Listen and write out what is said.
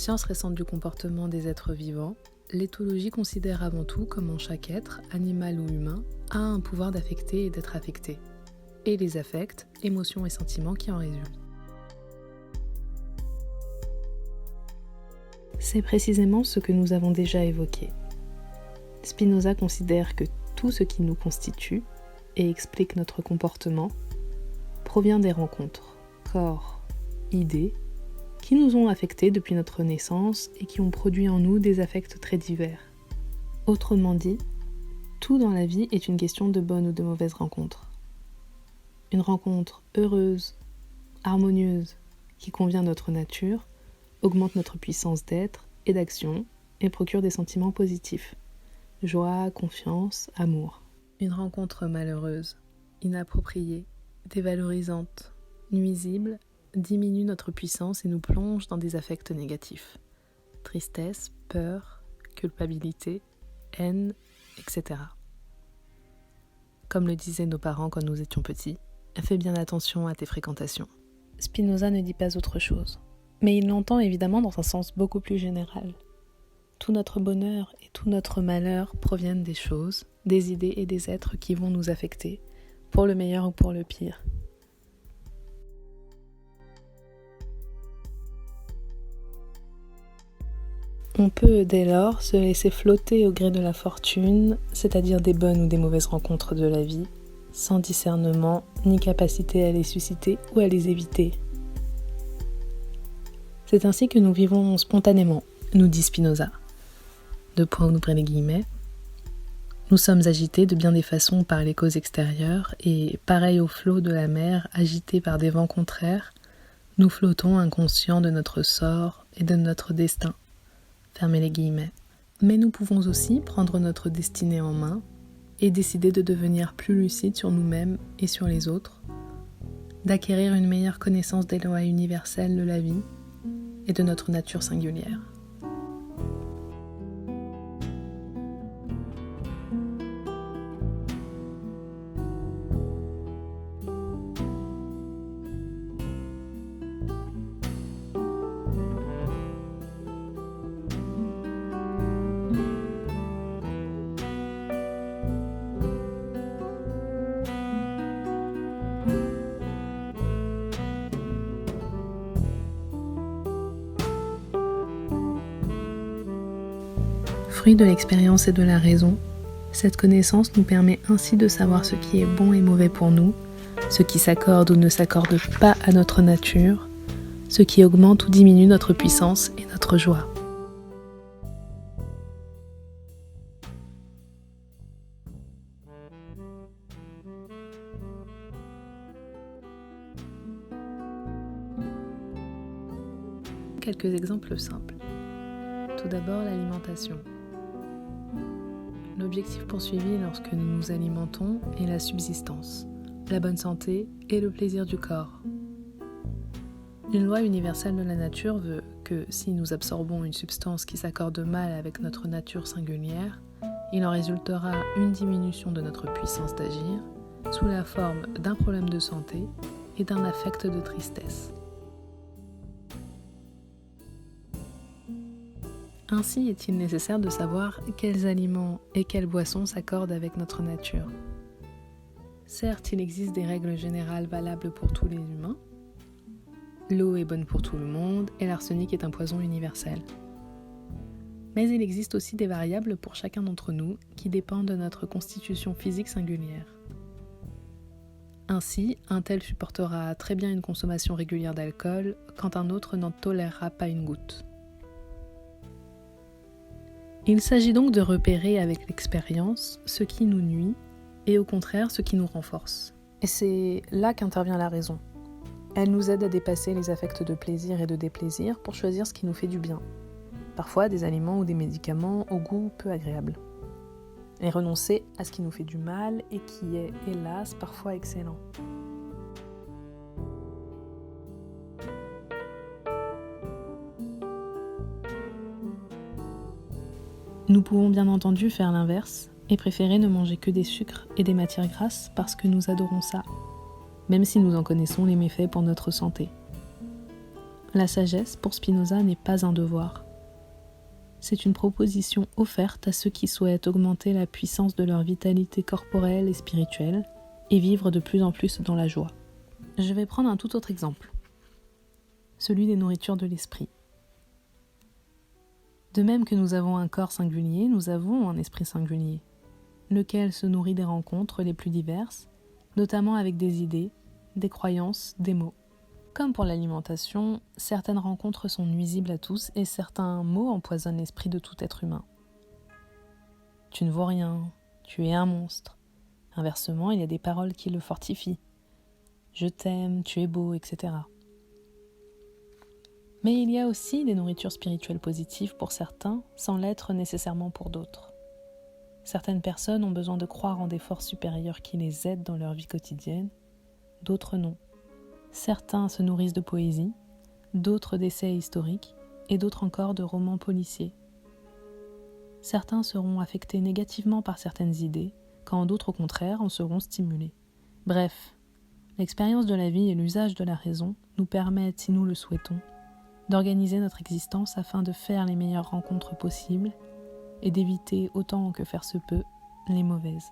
Science récente du comportement des êtres vivants, l'éthologie considère avant tout comment chaque être, animal ou humain, a un pouvoir d'affecter et d'être affecté, et les affects, émotions et sentiments qui en résultent. C'est précisément ce que nous avons déjà évoqué. Spinoza considère que tout ce qui nous constitue et explique notre comportement provient des rencontres, corps, idées, qui nous ont affectés depuis notre naissance et qui ont produit en nous des affects très divers. Autrement dit, tout dans la vie est une question de bonnes ou de mauvaises rencontres. Une rencontre heureuse, harmonieuse, qui convient à notre nature, augmente notre puissance d'être et d'action et procure des sentiments positifs. Joie, confiance, amour. Une rencontre malheureuse, inappropriée, dévalorisante, nuisible, diminue notre puissance et nous plonge dans des affects négatifs. Tristesse, peur, culpabilité, haine, etc. Comme le disaient nos parents quand nous étions petits, fais bien attention à tes fréquentations. Spinoza ne dit pas autre chose, mais il l'entend évidemment dans un sens beaucoup plus général. Tout notre bonheur et tout notre malheur proviennent des choses, des idées et des êtres qui vont nous affecter, pour le meilleur ou pour le pire. On peut dès lors se laisser flotter au gré de la fortune, c'est-à-dire des bonnes ou des mauvaises rencontres de la vie, sans discernement ni capacité à les susciter ou à les éviter. C'est ainsi que nous vivons spontanément, nous dit Spinoza. Ouvrez les guillemets. Nous sommes agités de bien des façons par les causes extérieures et, pareil au flot de la mer, agités par des vents contraires, nous flottons inconscients de notre sort et de notre destin. Fermez les guillemets. Mais nous pouvons aussi prendre notre destinée en main et décider de devenir plus lucides sur nous-mêmes et sur les autres, d'acquérir une meilleure connaissance des lois universelles de la vie et de notre nature singulière. Fruit de l'expérience et de la raison, cette connaissance nous permet ainsi de savoir ce qui est bon et mauvais pour nous, ce qui s'accorde ou ne s'accorde pas à notre nature, ce qui augmente ou diminue notre puissance et notre joie. Quelques exemples simples. Tout d'abord, l'alimentation. L'objectif poursuivi lorsque nous nous alimentons est la subsistance, la bonne santé et le plaisir du corps. Une loi universelle de la nature veut que si nous absorbons une substance qui s'accorde mal avec notre nature singulière, il en résultera une diminution de notre puissance d'agir sous la forme d'un problème de santé et d'un affect de tristesse. Ainsi est-il nécessaire de savoir quels aliments et quelles boissons s'accordent avec notre nature. Certes, il existe des règles générales valables pour tous les humains. L'eau est bonne pour tout le monde et l'arsenic est un poison universel. Mais il existe aussi des variables pour chacun d'entre nous qui dépendent de notre constitution physique singulière. Ainsi, un tel supportera très bien une consommation régulière d'alcool quand un autre n'en tolérera pas une goutte. Il s'agit donc de repérer avec l'expérience ce qui nous nuit et au contraire ce qui nous renforce. Et c'est là qu'intervient la raison. Elle nous aide à dépasser les affects de plaisir et de déplaisir pour choisir ce qui nous fait du bien. Parfois des aliments ou des médicaments au goût peu agréable. Et renoncer à ce qui nous fait du mal et qui est, hélas, parfois excellent. Nous pouvons bien entendu faire l'inverse et préférer ne manger que des sucres et des matières grasses parce que nous adorons ça, même si nous en connaissons les méfaits pour notre santé. La sagesse, pour Spinoza, n'est pas un devoir. C'est une proposition offerte à ceux qui souhaitent augmenter la puissance de leur vitalité corporelle et spirituelle et vivre de plus en plus dans la joie. Je vais prendre un tout autre exemple, celui des nourritures de l'esprit. De même que nous avons un corps singulier, nous avons un esprit singulier, lequel se nourrit des rencontres les plus diverses, notamment avec des idées, des croyances, des mots. Comme pour l'alimentation, certaines rencontres sont nuisibles à tous et certains mots empoisonnent l'esprit de tout être humain. Tu ne vaux rien, tu es un monstre. Inversement, il y a des paroles qui le fortifient. Je t'aime, tu es beau, etc. Mais il y a aussi des nourritures spirituelles positives pour certains, sans l'être nécessairement pour d'autres. Certaines personnes ont besoin de croire en des forces supérieures qui les aident dans leur vie quotidienne, d'autres non. Certains se nourrissent de poésie, d'autres d'essais historiques et d'autres encore de romans policiers. Certains seront affectés négativement par certaines idées, quand d'autres au contraire en seront stimulés. Bref, l'expérience de la vie et l'usage de la raison nous permettent, si nous le souhaitons, d'organiser notre existence afin de faire les meilleures rencontres possibles et d'éviter autant que faire se peut les mauvaises.